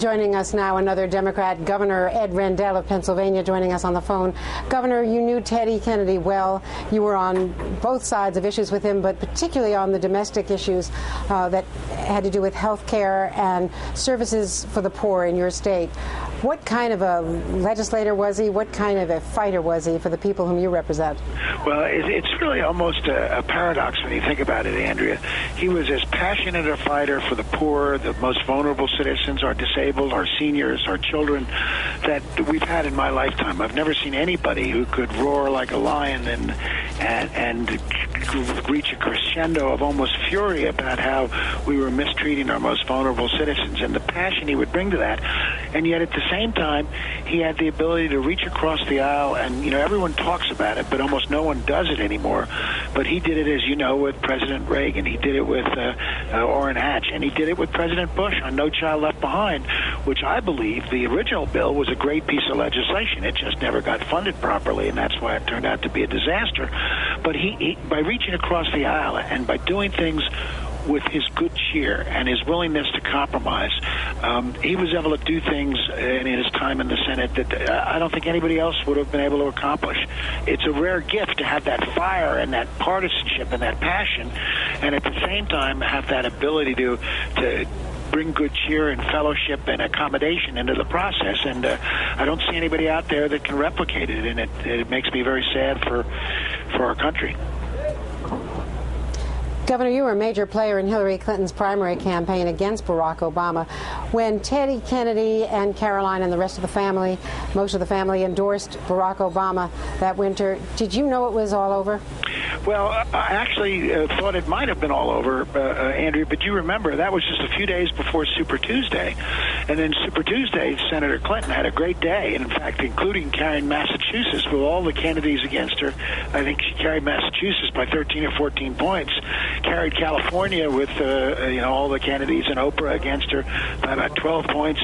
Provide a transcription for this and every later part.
Joining us now, another Democrat, Governor Ed Rendell of Pennsylvania, joining us on the phone. Governor, you knew Teddy Kennedy well. You were on both sides of issues with him, but particularly on the domestic issues that had to do with health care and services for the poor in your state. What kind of a legislator was he? What kind of a fighter was he for the people whom you represent? Well, it's really almost a paradox when you think about it, Andrea. He was as passionate a fighter for the poor, the most vulnerable citizens, our disabled, our seniors, our children, that we've had in my lifetime. I've never seen anybody who could roar like a lion and reach a crescendo of almost fury about how we were mistreating our most vulnerable citizens, and the passion he would bring to that. And yet at the same time, he had the ability to reach across the aisle, and everyone talks about it, but almost no one does it anymore. But he did it, as you know, with President Reagan. He did it with Orrin Hatch, and he did it with President Bush on No Child Left Behind, which I believe the original bill was a great piece of legislation. It just never got funded properly, and that's why it turned out to be a disaster. But he by reaching across the aisle and by doing things with his good cheer and his willingness to compromise, he was able to do things in his time in the Senate that I don't think anybody else would have been able to accomplish. It's a rare gift to have that fire and that partisanship and that passion, and at the same time have that ability to bring good cheer and fellowship and accommodation into the process. And I don't see anybody out there that can replicate it, and it makes me very sad for our country. Governor, you were a major player in Hillary Clinton's primary campaign against Barack Obama. When Teddy Kennedy and Caroline and the rest of the family, most of the family, endorsed Barack Obama that winter, did you know it was all over? Well, I actually thought it might have been all over, Andrea, but you remember that was just a few days before Super Tuesday. And then Super Tuesday, Senator Clinton had a great day, and in fact, including carrying Massachusetts with all the Kennedys against her. I think she carried Massachusetts by 13 or 14 points, carried California with all the Kennedys and Oprah against her by about 12 points.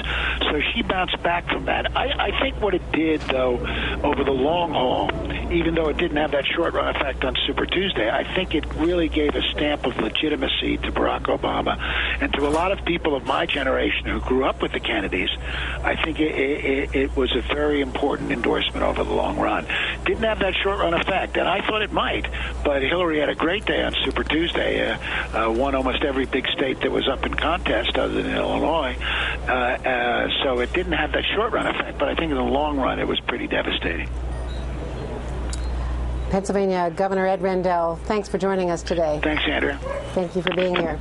So she bounced back from that. I think what it did, though, over the long haul, even though it didn't have that short-run effect on Super Tuesday, I think it really gave a stamp of legitimacy to Barack Obama. And to a lot of people of my generation who grew up with the Kennedys, I think it was a very important endorsement over the long run. Didn't have that short-run effect, and I thought it might, but Hillary had a great day on Super Tuesday, won almost every big state that was up in contest other than Illinois, so it didn't have that short-run effect, but I think in the long run it was pretty devastating. Pennsylvania Governor Ed Rendell, thanks for joining us today. Thanks, Andrea. Thank you for being here.